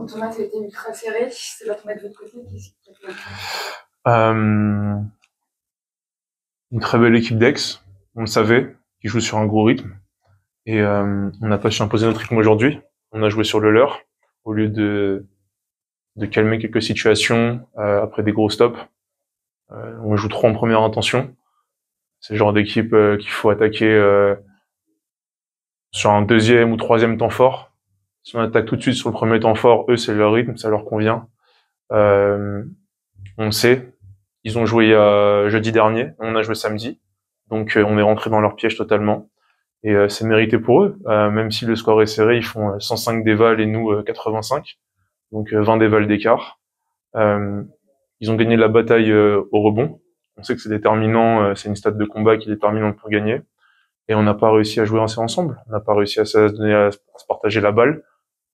contre Thomas, ça a été ultra serré. C'est pas tombé de votre côté. Qu'est-ce qui a fait Une très belle équipe d'Aix, on le savait, qui joue sur un gros rythme. Et on n'a pas su imposer notre rythme aujourd'hui. On a joué sur le leur, au lieu de calmer quelques situations après des gros stops. On joue trop en première intention. C'est le genre d'équipe qu'il faut attaquer sur un deuxième ou troisième temps fort. Si on attaque tout de suite sur le premier temps fort, eux, c'est leur rythme, ça leur convient. On le sait. Ils ont joué jeudi dernier, on a joué samedi. Donc on est rentré dans leur piège totalement. Et c'est mérité pour eux. Même si le score est serré, ils font 105 dévals et nous 85. Donc 20 dévals d'écart. Ils ont gagné la bataille au rebond. On sait que c'est déterminant, c'est une stade de combat qui est déterminante pour gagner. Et on n'a pas réussi à jouer ensemble. On n'a pas réussi à se partager la balle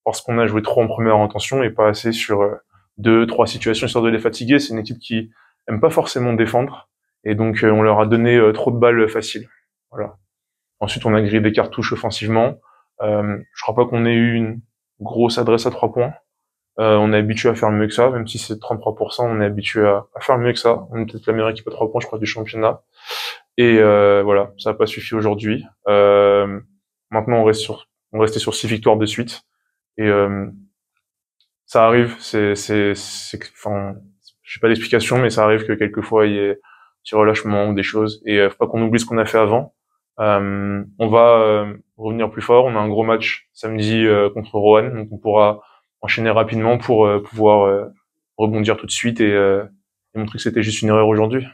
parce qu'on a joué trop en première intention et pas assez sur 2-3 situations histoire de les fatiguer. C'est une équipe qui aime pas forcément défendre et donc on leur a donné trop de balles faciles. Voilà. Ensuite, on a grillé des cartouches offensivement. Je crois pas qu'on ait eu une grosse adresse à 3 points. On est habitué à faire mieux que ça, même si c'est 33%, on est habitué à faire mieux que ça. On est peut-être la meilleure équipe à 3 points, je crois, du championnat. Et voilà, ça n'a pas suffi aujourd'hui. Maintenant, on restait sur 6 victoires de suite. Et ça arrive, enfin, j'ai pas d'explication, mais ça arrive que quelquefois il y ait des relâchements ou des choses. Et faut pas qu'on oublie ce qu'on a fait avant. On va revenir plus fort. On a un gros match samedi contre Roanne, donc on pourra enchaîner rapidement pour pouvoir rebondir tout de suite et montrer que c'était juste une erreur aujourd'hui.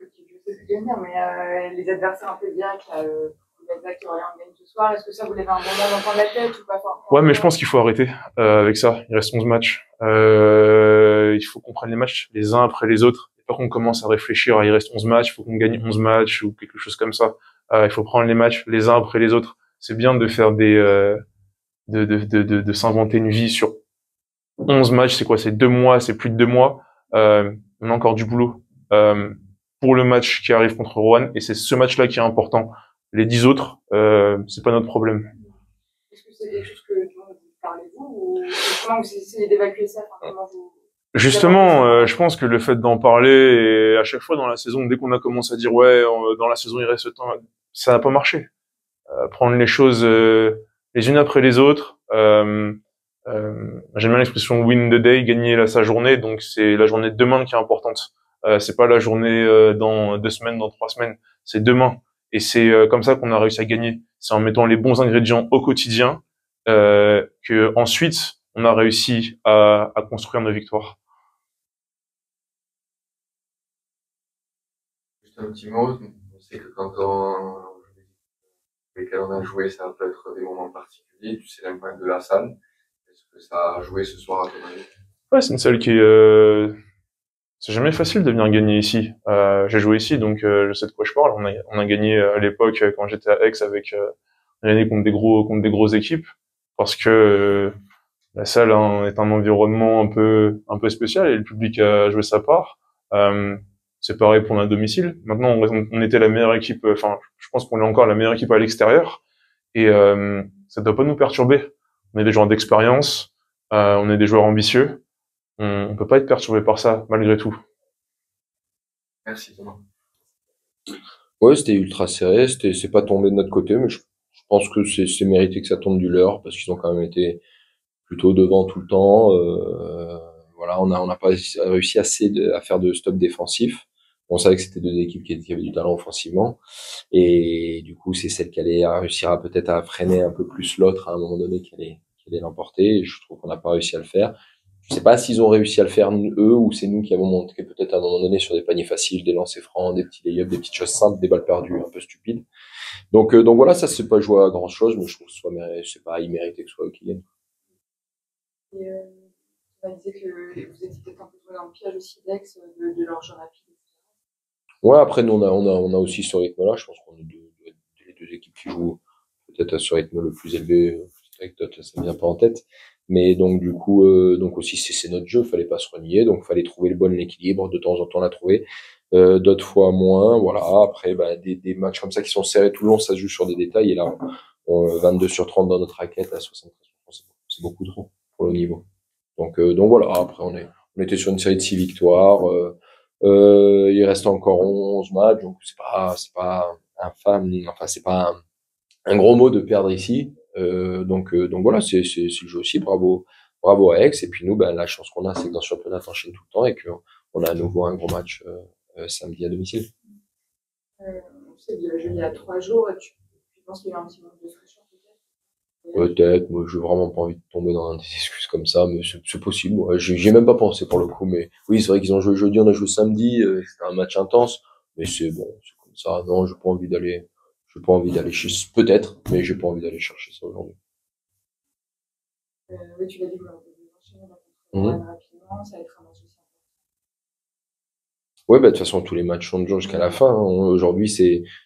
Je sais ce que tu veux dire, mais les adversaires un peu directs, qui Orient gagne ce soir, est-ce que ça vous lève un moment dans le coin de la tête ou pas fort? Ouais, mais je pense qu'il faut arrêter avec ça. Il reste 11 matchs. Il faut qu'on prenne les matchs les uns après les autres. Et pas qu'on commence à réfléchir, il reste 11 matchs, il faut qu'on gagne 11 matchs ou quelque chose comme ça. Il faut prendre les matchs les uns après les autres. C'est bien de faire de s'inventer une vie sur 11 matchs, c'est quoi? C'est 2 mois, c'est plus de 2 mois. On a encore du boulot pour le match qui arrive contre Roanne, et c'est ce match-là qui est important. Les 10 autres, c'est pas notre problème. Est-ce que c'est quelque chose que vous parlez vous, ou comment vous essayez d'évacuer ça? Enfin, comment vous... Justement, je pense que le fait d'en parler, et à chaque fois dans la saison, dès qu'on a commencé à dire ouais, dans la saison il reste ce temps, ça n'a pas marché. Prendre les choses les unes après les autres. J'aime bien l'expression win the day, gagner sa journée, donc c'est la journée de demain qui est importante. C'est pas la journée dans 2 semaines, dans 3 semaines, c'est demain. Et c'est comme ça qu'on a réussi à gagner. C'est en mettant les bons ingrédients au quotidien que ensuite on a réussi à construire nos victoires. Juste un petit mot, on sait que quand lesquels on a joué, ça peut être des moments particuliers. Tu sais l'impact de la salle. Est-ce que ça a joué ce soir à ton avis? Ouais, c'est une salle qui c'est jamais facile de venir gagner ici. J'ai joué ici, donc je sais de quoi je parle. On a gagné à l'époque quand j'étais à Aix avec on a gagné contre des grosses équipes parce que la salle est un environnement un peu spécial et le public a joué sa part. C'est pareil pour notre domicile. Maintenant, on était la meilleure équipe. Enfin, je pense qu'on est encore la meilleure équipe à l'extérieur et ça doit pas nous perturber. On est des joueurs d'expérience, on est des joueurs ambitieux. On peut pas être perturbé par ça, malgré tout. Merci Thomas. Ouais, c'était ultra serré, c'est pas tombé de notre côté, mais je pense que c'est mérité que ça tombe du leur, parce qu'ils ont quand même été plutôt devant tout le temps. Voilà, on n'a pas réussi à faire de stop défensif. On savait que c'était deux équipes qui avaient du talent offensivement, et du coup, c'est celle qui allait réussir peut-être à freiner un peu plus l'autre à un moment donné, qui allait l'emporter. Et je trouve qu'on n'a pas réussi à le faire. Je sais pas s'ils ont réussi à le faire eux, ou c'est nous qui avons montré peut-être à un moment donné sur des paniers faciles, des lancers francs, des petits lay-ups, des petites choses simples, des balles perdues un peu stupides. Donc voilà, ça c'est pas joué à grand chose, mais je trouve que c'est pas immérité que ce soit eux qui gagnent. Et tu disais que vous étiez peut-être un peu tombé dans le piège aussi d'Aix, de leur jeu rapide. Ouais, après nous on a aussi ce rythme-là. Je pense qu'on est les deux équipes qui jouent peut-être à ce rythme le plus élevé. Avec d'autres, ça me vient pas en tête. Mais donc du coup, donc aussi c'est notre jeu, fallait pas se renier, donc fallait trouver le bon équilibre. De temps en temps, on l'a trouvé, d'autres fois moins. Voilà. Après, des matchs comme ça qui sont serrés tout le long, ça se joue sur des détails. Et là, on 22 sur 30 dans notre raquette à 73%. c'est beaucoup trop pour le niveau. Donc voilà, après on était sur une série de 6 victoires. Il reste encore 11 matchs, donc c'est pas infâme, enfin c'est pas un gros mot de perdre ici. Donc voilà, c'est le jeu aussi. Bravo à Aix. Et puis nous, ben la chance qu'on a, c'est que dans le championnat, t'enchaînes tout le temps et qu'on a à nouveau un gros match samedi à domicile. On sait que le jeu il y a 3 jours, tu penses qu'il y a eu un petit manque de solution peut-être? Peut-être, moi j'ai vraiment pas envie de tomber dans des excuses comme ça, mais c'est possible. Ouais, j'ai même pas pensé pour le coup, mais oui, c'est vrai qu'ils ont joué jeudi, on a joué samedi, c'était un match intense, mais c'est bon, c'est comme ça. Non, j'ai pas envie d'aller chercher, peut-être, mais j'ai pas envie d'aller chercher ça aujourd'hui. Oui, tu l'as dit, vous enchaîner rapidement, ça va être un match aussi. Ouais, bah, de toute façon, tous les matchs sont durs jusqu'à la fin, hein. Aujourd'hui,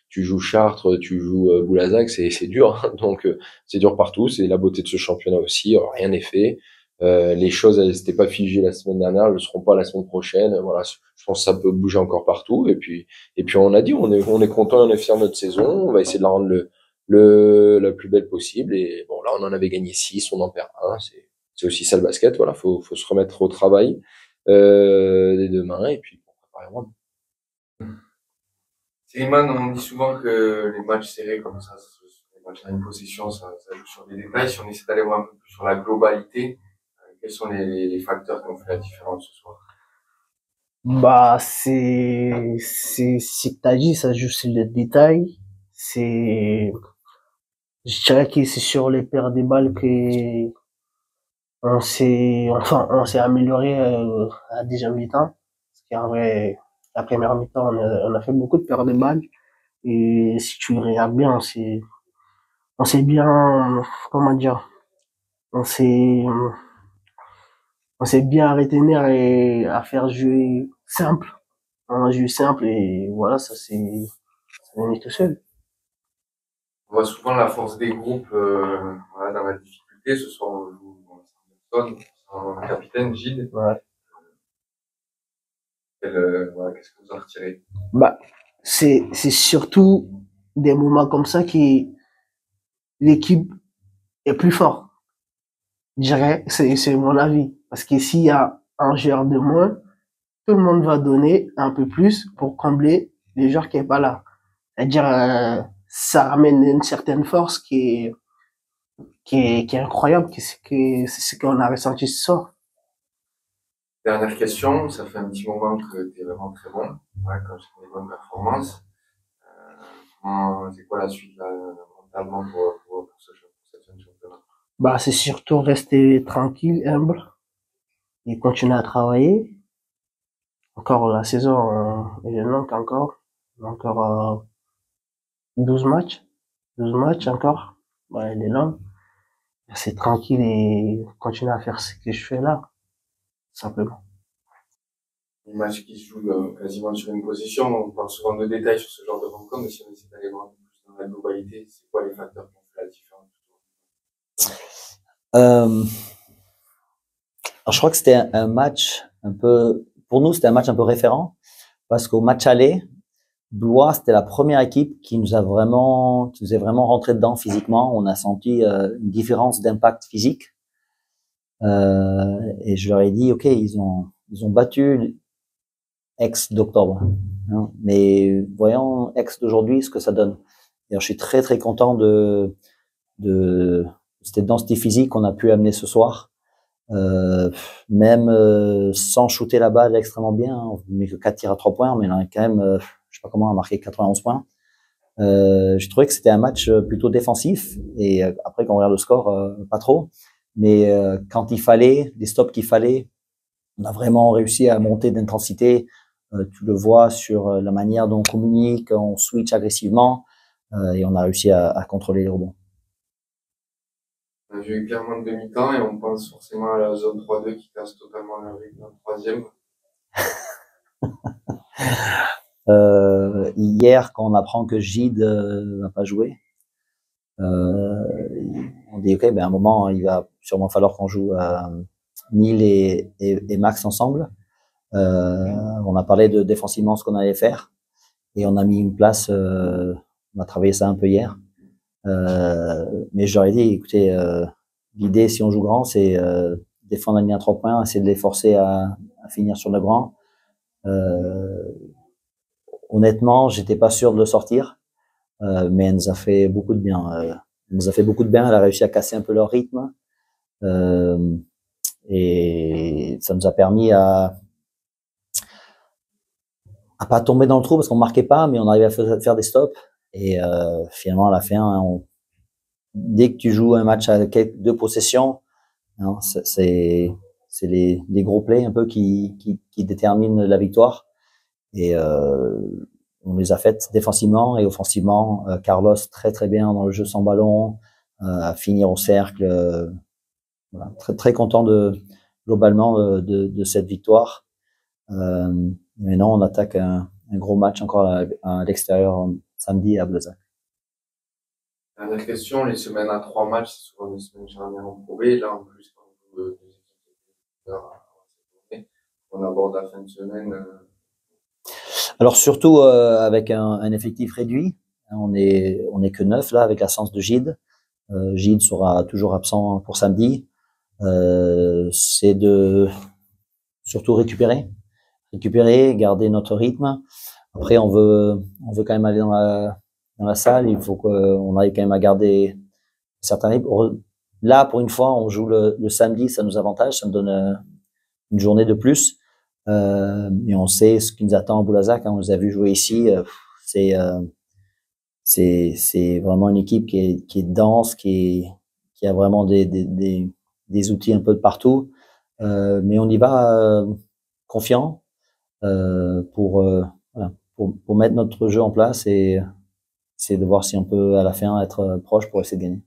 tu joues Chartres, tu joues Boulazac, c'est dur, hein. Donc, c'est dur partout. C'est la beauté de ce championnat aussi. Rien n'est fait. Les choses, elles n'étaient pas figées la semaine dernière, elles ne seront pas la semaine prochaine. Voilà. Je pense que ça peut bouger encore partout. Et puis, on a dit, on est content, on est fier de notre saison. On va essayer de la rendre la plus belle possible. Et bon, là, on en avait gagné 6, on en perd un. C'est aussi ça le basket. Voilà. Faut se remettre au travail, dès demain. Et puis, Slimane, on dit souvent que les matchs serrés comme ça, les matchs à une possession, ça joue sur des détails. Si on essaie d'aller voir un peu plus sur la globalité, quels sont les facteurs qui ont fait la différence ce soir? Bah, c'est que t'as dit, ça joue sur le détail. Je dirais que c'est sur les paires des balles que on s'est amélioré à déjà mi-temps. Parce qu'en vrai, la première mi-temps, on a fait beaucoup de paires de balles. Et si tu regardes bien, on s'est bien, comment dire, on s'est, on s'est bien arrêté et à faire jouer simple. On a joué simple et voilà, ça venu tout seul. On voit souvent la force des groupes voilà, dans la difficulté. Ce soir, on joue Sanderson, sans capitaine Gilles. Ouais. Voilà, qu'est-ce que vous en retirez? Bah, c'est surtout des moments comme ça qui l'équipe est plus forte. Je dirais, c'est mon avis. Parce que s'il y a un joueur de moins, tout le monde va donner un peu plus pour combler les joueurs qui est pas là. C'est-à-dire, ça ramène une certaine force qui est incroyable, c'est ce qu'on a ressenti ce soir. Dernière question, ça fait un petit moment que tu es vraiment très bon, ouais, quand c'est des bonnes performances. C'est quoi la suite là, mentalement pour cette fin de championnat? Bah, c'est surtout rester tranquille, humble et continuer à travailler. Encore la saison, elle est longue encore. Encore 12 matchs. 12 matchs encore. Ouais, elle est longue. C'est tranquille et continuer à faire ce que je fais là. Simplement. Les matchs qui se jouent quasiment sur une position, on parle souvent de détails sur ce genre de rencontre, mais si on essaie d'aller voir un peu plus dans la globalité, c'est quoi les facteurs qui ont fait la différence? Alors je crois que c'était un match un peu, pour nous c'était un match un peu référent parce qu'au match aller, Blois c'était la première équipe qui nous faisait vraiment rentrer dedans physiquement. On a senti une différence d'impact physique et je leur ai dit ok ils ont battu Aix d'octobre, hein, mais voyons Aix d'aujourd'hui ce que ça donne. Et alors, je suis très très content de cette densité physique qu'on a pu amener ce soir. Même sans shooter la balle extrêmement bien, on met que 4 tirs à 3 points, mais on a quand même, je sais pas comment, on a marqué 91 points. Je trouvais que c'était un match plutôt défensif, et après quand on regarde le score, pas trop. Mais quand il fallait, les stops qu'il fallait, on a vraiment réussi à monter d'intensité. Tu le vois sur la manière dont on communique, on switch agressivement, et on a réussi à contrôler les rebonds. On a vu clairement de demi-temps et on pense forcément à la zone 3-2 qui casse totalement le rythme dans le troisième. Hier, quand on apprend que Gide va pas jouer, on dit ok, ben à un moment il va sûrement falloir qu'on joue Neil et Max ensemble. On a parlé de défensivement ce qu'on allait faire et on a mis une place. On a travaillé ça un peu hier. Mais je leur ai dit, écoutez, l'idée, si on joue grand, c'est défendre la ligne à 3 points, essayer de les forcer à finir sur le grand. Honnêtement, j'étais pas sûr de le sortir, mais elle nous a fait beaucoup de bien. Elle nous a fait beaucoup de bien. Elle a réussi à casser un peu leur rythme, et ça nous a permis à pas tomber dans le trou parce qu'on marquait pas, mais on arrivait à faire des stops. Et finalement, à la fin, dès que tu joues un match à 2 possessions, hein, c'est les gros plays un peu qui déterminent la victoire. Et on les a faites défensivement et offensivement. Carlos très très bien dans le jeu sans ballon, à finir au cercle. Voilà, très très content globalement de cette victoire. Maintenant, on attaque un gros match encore à l'extérieur samedi à Bleuzac. Dernière question, les semaines à 3 matchs, c'est souvent des semaines généralement prouvées. Là, en plus, on aborde la fin de semaine. Alors surtout avec un effectif réduit. On est que 9 là avec l'absence de Gide. Gide sera toujours absent pour samedi. C'est de surtout récupérer, garder notre rythme. Après, on veut quand même aller dans la salle. Il faut qu'on arrive quand même à garder certains rythmes. Là, pour une fois, on joue le samedi, ça nous avantage, ça nous donne une journée de plus. Et on sait ce qui nous attend à Boulazac. On les a vu jouer ici. C'est vraiment une équipe qui est dense, qui a vraiment des outils un peu de partout. Mais on y va confiant pour mettre notre jeu en place et essayer de voir si on peut à la fin être proche pour essayer de gagner.